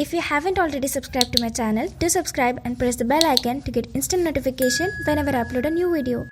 If you haven't already subscribed to my channel, do subscribe and press the bell icon to get instant notification whenever I upload a new video.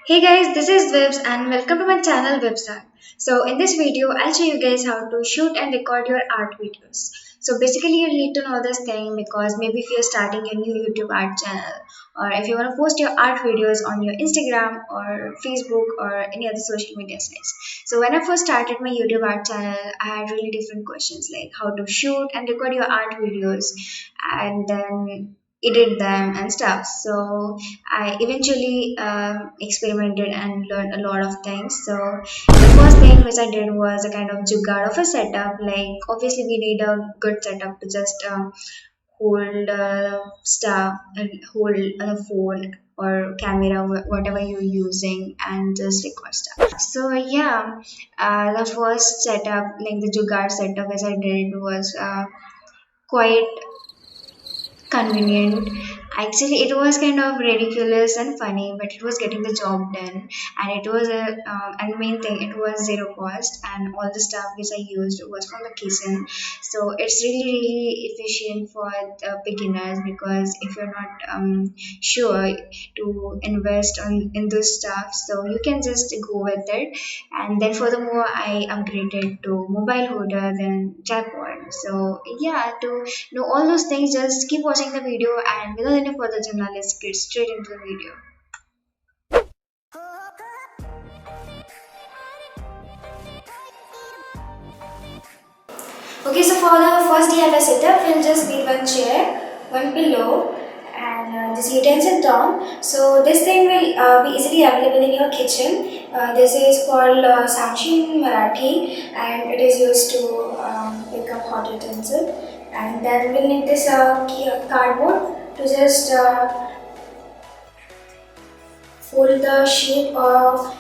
Hey guys, this is Vibs and welcome to my channel Vibsart. So in this video, I'll show you guys how to shoot and record your art videos. So basically you need to know this thing because maybe if you're starting a new YouTube art channel or if you want to post your art videos on your Instagram or Facebook or any other social media sites. So when I first started my YouTube art channel, I had really different questions like how to shoot and record your art videos and then edit them and stuff. So I eventually experimented and learned a lot of things. So the first thing which I did was a kind of jugaad of a setup. Like obviously we need a good setup to just hold stuff and hold a phone or camera, whatever you're using, and just record stuff. So yeah, the first setup, like the jugaad setup, as I did was quite convenient. Actually, it was kind of ridiculous and funny, but it was getting the job done, and it was and the main thing, it was zero cost, and all the stuff which I used was from the kitchen. So it's really efficient for the beginners because if you're not sure to invest in this stuff, so you can just go with it. And then furthermore, I upgraded to mobile holder, then tripod. So yeah, to know all those things, just keep watching the video, and without any further ado, now let's get straight into the video. Okay, so for the first DIY setup, we'll just need one chair, one pillow, and this utensil tong. So this thing will be easily available in your kitchen. This is called Samshi in Marathi, and it is used to pick up hot utensil. And then we'll need this cardboard to just fold the sheet of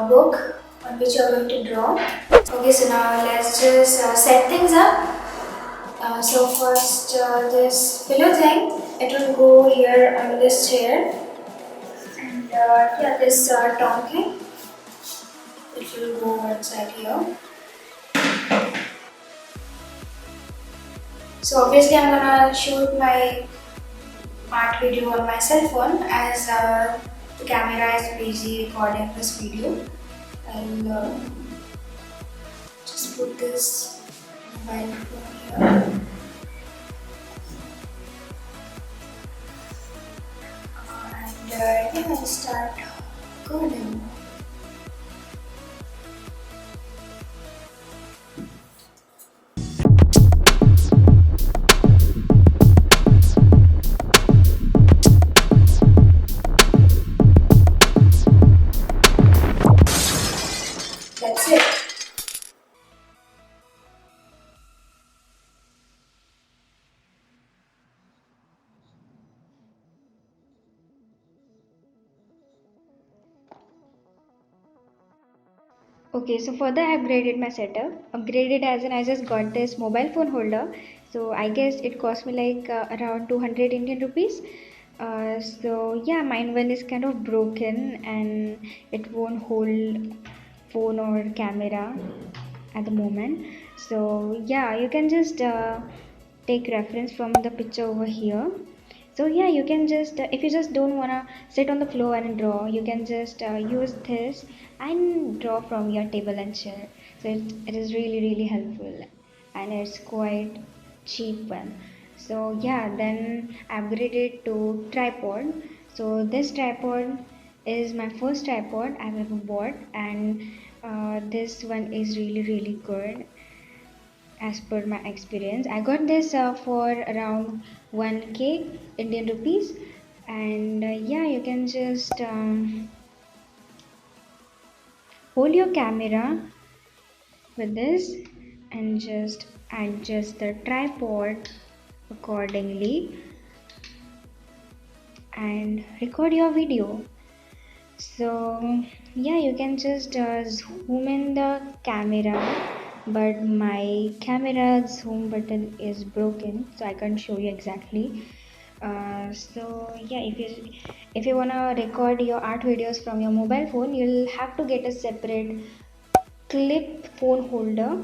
book on which you are going to draw. Okay, so now let's just set things up. So first this pillow thing, it will go here on this chair, and yeah, this tom thing, it will go inside here. So obviously I'm gonna shoot my art video on my cell phone as the camera is busy recording this video. I'll just put this mobile phone here. And yeah, I'll start recording. That's it. Okay, so further I upgraded my setup. Upgraded as in I just got this mobile phone holder. So I guess it cost me like around 200 Indian rupees. So yeah, mine one is kind of broken and it won't hold phone or camera at the moment. So yeah, you can just take reference from the picture over here. So yeah, you can just if you just don't wanna sit on the floor and draw, you can just use this and draw from your table and chair. So it is really helpful, and it's quite cheap one. So yeah, then I upgraded to tripod. So this tripod is my first tripod I've ever bought, and this one is really good as per my experience. I got this for around 1k Indian rupees, and yeah, you can just hold your camera with this and just adjust the tripod accordingly and record your video. So yeah, you can just zoom in the camera, but my camera zoom button is broken, so I can't show you exactly. So yeah, if you wanna record your art videos from your mobile phone, you'll have to get a separate clip phone holder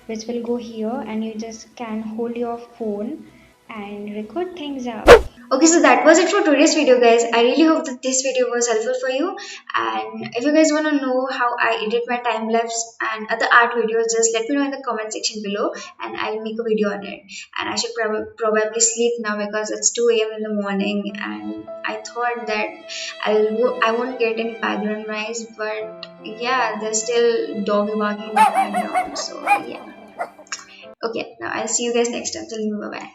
which will go here, and you just can hold your phone and record things up. Okay, so that was it for today's video, guys. I really hope that this video was helpful for you. And if you guys want to know how I edit my time lapse and other art videos, just let me know in the comment section below, and I'll make a video on it. And I should probably sleep now because it's 2 a.m. in the morning, and I thought that I won't get any background noise, but yeah, there's still doggy barking in the background. So yeah. Okay, now I'll see you guys next time. Till then, bye bye.